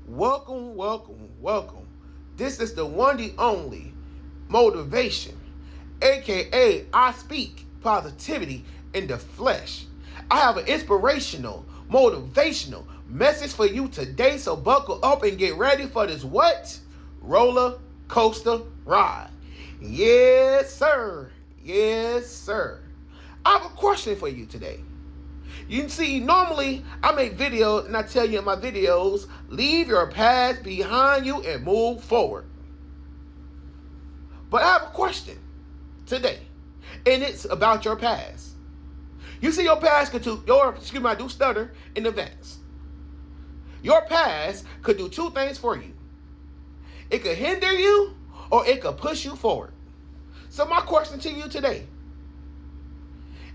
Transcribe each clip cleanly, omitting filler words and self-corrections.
Welcome, welcome, welcome. This is the one, the only motivation, aka I speak positivity in the flesh. I have an inspirational, motivational message for you today, so buckle up and get ready for this what? Roller coaster ride. Yes, sir. Yes, sir. I have a question for you today. You see, normally I make videos and I tell you in my videos, leave your past behind you and move forward. But I have a question today, and it's about your past. You see, your past could do, I do stutter in advance. Your past could do two things for you. It could hinder you or it could push you forward. So my question to you today,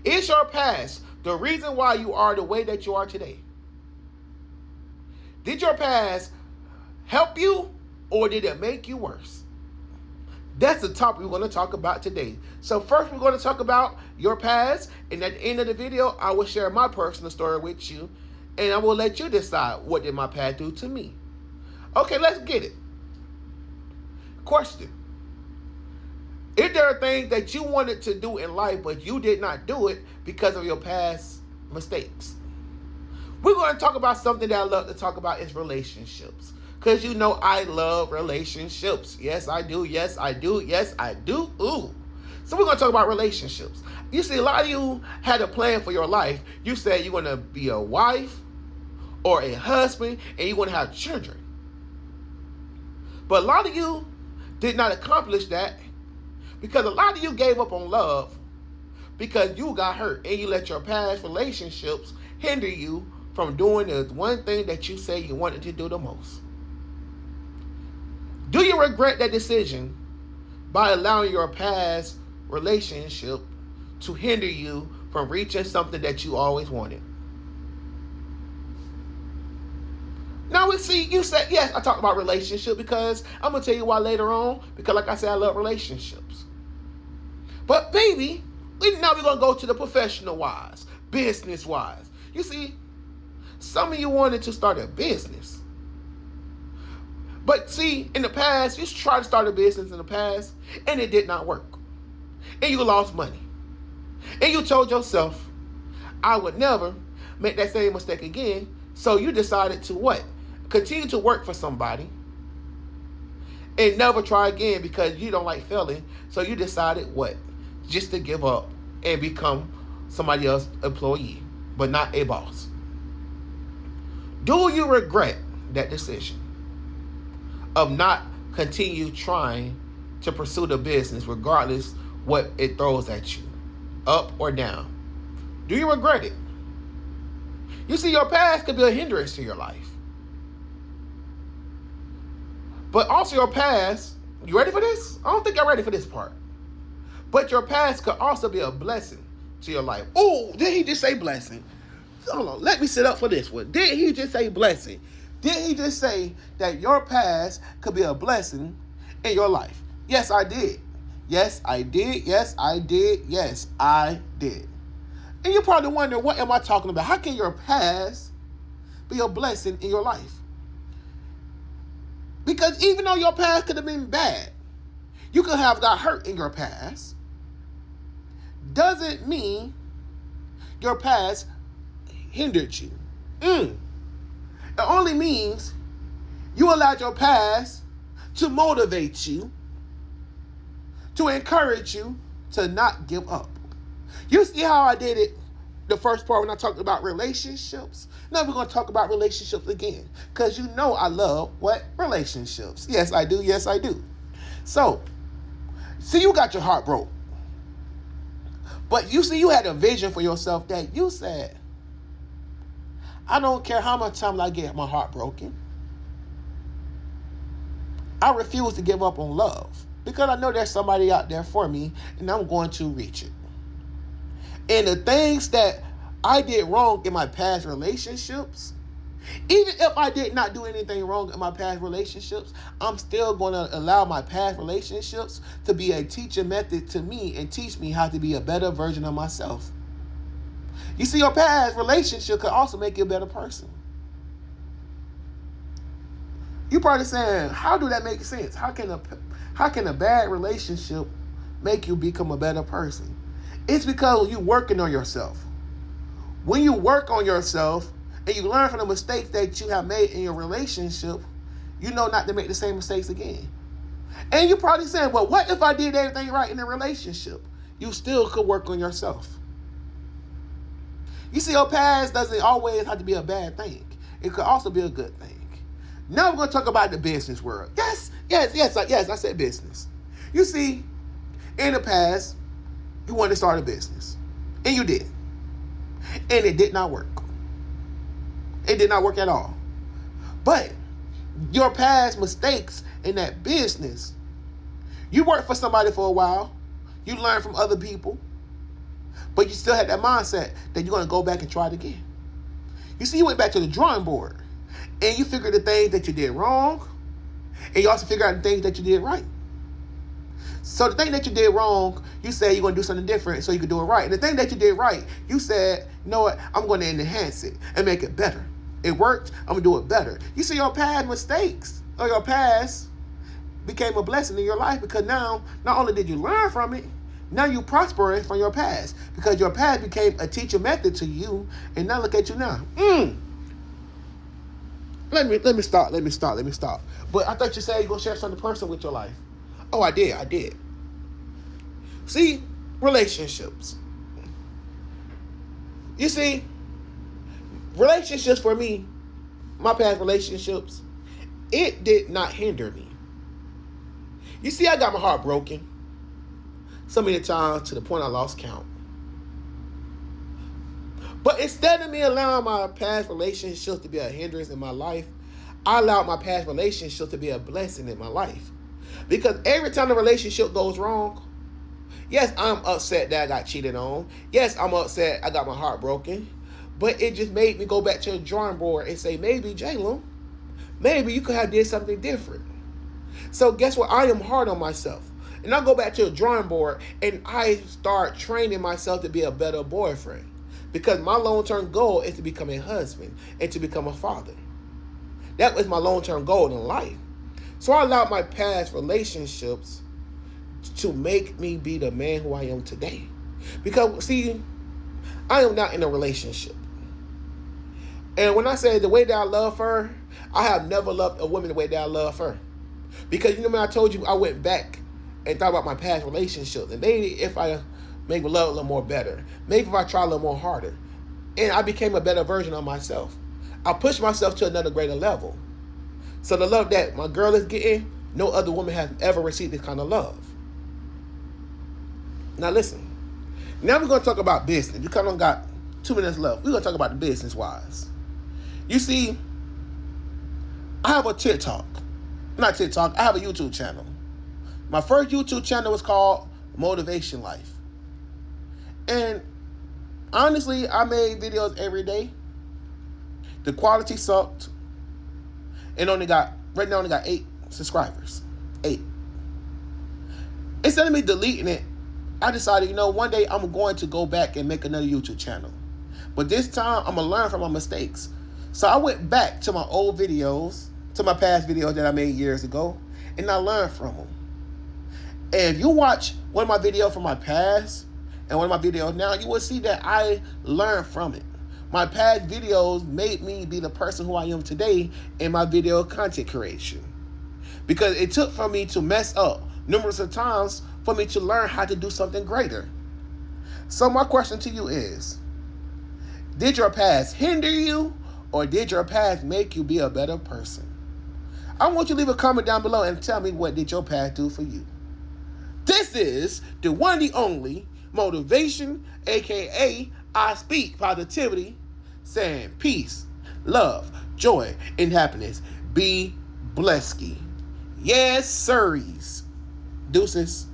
is your past the reason why you are the way that you are today? Did your past help you or did it make you worse? That's the topic we're going to talk about today. So first we're going to talk about your past, and at the end of the video I will share my personal story with you, and I will let you decide what did my past do to me. Okay, let's get it. Question. If there are things that you wanted to do in life, but you did not do it because of your past mistakes. We're going to talk about something that I love to talk about is relationships. Because you know I love relationships. Yes, I do. Yes, I do. Yes, I do. Ooh. So we're going to talk about relationships. You see, a lot of you had a plan for your life. You said you're going to be a wife or a husband and you want to have children. But a lot of you did not accomplish that because a lot of you gave up on love because you got hurt and you let your past relationships hinder you from doing the one thing that you say you wanted to do the most. Do you regret that decision by allowing your past relationship to hinder you from reaching something that you always wanted? Now we see, you said, yes, I talked about relationship because I'm going to tell you why later on, because like I said, I love relationships. But baby, now we're going to go to the professional wise, business wise. You see, some of you wanted to start a business. But see, in the past, you tried to start a business in the past and it did not work. And you lost money. And you told yourself, I would never make that same mistake again. So you decided to what? Continue to work for somebody and never try again because you don't like failing. So you decided what? Just to give up and become somebody else's employee, but not a boss. Do you regret that decision of not continue trying to pursue the business regardless what it throws at you, up or down? Do you regret it? You see, your past could be a hindrance to your life. But also your past, you ready for this? I don't think I'm ready for this part. But your past could also be a blessing to your life. Oh, did he just say blessing? Hold on, let me sit up for this one. Did he just say blessing? Did he just say that your past could be a blessing in your life? Yes, I did. Yes, I did. Yes, I did. Yes, I did. And you probably wonder, what am I talking about? How can your past be a blessing in your life? Because even though your past could have been bad, you could have got hurt in your past, doesn't mean your past hindered you. It only means you allowed your past to motivate you, to encourage you to not give up. You see how I did it the first part when I talked about relationships? Now we're going to talk about relationships again. Because you know I love what? Relationships. Yes, I do. Yes, I do. So, see, you got your heart broke. But you see, you had a vision for yourself that you said, I don't care how much time I get my heart broken. I refuse to give up on love. Because I know there's somebody out there for me and I'm going to reach it. And the things that I did wrong in my past relationships, even if I did not do anything wrong in my past relationships, I'm still going to allow my past relationships to be a teaching method to me and teach me how to be a better version of myself. You see, your past relationship could also make you a better person. You probably saying, how do that make sense? How can a bad relationship make you become a better person? It's because you working on yourself. When you work on yourself and you learn from the mistakes that you have made in your relationship, you know not to make the same mistakes again. And you probably saying, well, what if I did everything right in the relationship? You still could work on yourself. You see, your past doesn't always have to be a bad thing. It could also be a good thing. Now we're going to talk about the business world. Yes, I said business. You see, in the past, you wanted to start a business. And you did. And it did not work. It did not work at all. But your past mistakes in that business, you worked for somebody for a while. You learned from other people. But you still had that mindset that you're going to go back and try it again. You see, you went back to the drawing board. And you figured the things that you did wrong. And you also figured out the things that you did right. So the thing that you did wrong, you said you're going to do something different so you could do it right. And the thing that you did right, you said, you know what, I'm going to enhance it and make it better. It worked, I'm going to do it better. You see, your past mistakes or your past became a blessing in your life because now, not only did you learn from it, now you prospering from your past because your past became a teacher method to you. And now look at you now. Let me stop. But I thought you said you're going to share something personal with your life. Oh, I did. See, relationships. You see, relationships for me, my past relationships, it did not hinder me. You see, I got my heart broken so many times to the point I lost count. But instead of me allowing my past relationships to be a hindrance in my life, I allowed my past relationships to be a blessing in my life. Because every time the relationship goes wrong, yes, I'm upset that I got cheated on. Yes, I'm upset I got my heart broken. But it just made me go back to the drawing board and say, maybe, Jalen, maybe you could have did something different. So guess what? I am hard on myself. And I go back to the drawing board and I start training myself to be a better boyfriend. Because my long-term goal is to become a husband and to become a father. That was my long-term goal in life. So I allowed my past relationships to make me be the man who I am today. Because, see, I am not in a relationship. And when I say the way that I love her, I have never loved a woman the way that I love her. Because, you know, when I told you I went back and thought about my past relationships, and maybe if I maybe love a little more better, maybe if I try a little more harder, and I became a better version of myself. I pushed myself to another greater level. So the love that my girl is getting, no other woman has ever received this kind of love. Now listen. Now we're going to talk about business. We kind of got 2 minutes left. We're going to talk about the business-wise. You see, I have a TikTok. Not TikTok. I have a YouTube channel. My first YouTube channel was called Motivation Life. And honestly, I made videos every day. The quality sucked. And right now only got 8 subscribers. 8. Instead of me deleting it, I decided, one day I'm going to go back and make another YouTube channel. But this time, I'm going to learn from my mistakes. So I went back to my old videos, to my past videos that I made years ago, and I learned from them. And if you watch one of my videos from my past and one of my videos now, you will see that I learned from it. My past videos made me be the person who I am today in my video content creation. Because it took for me to mess up numerous of times for me to learn how to do something greater. So my question to you is, did your past hinder you or did your past make you be a better person? I want you to leave a comment down below and tell me, what did your past do for you? This is the one and the only motivation, aka I speak positivity, saying peace, love, joy, and happiness. Be blessed. Yes, sirs. Deuces.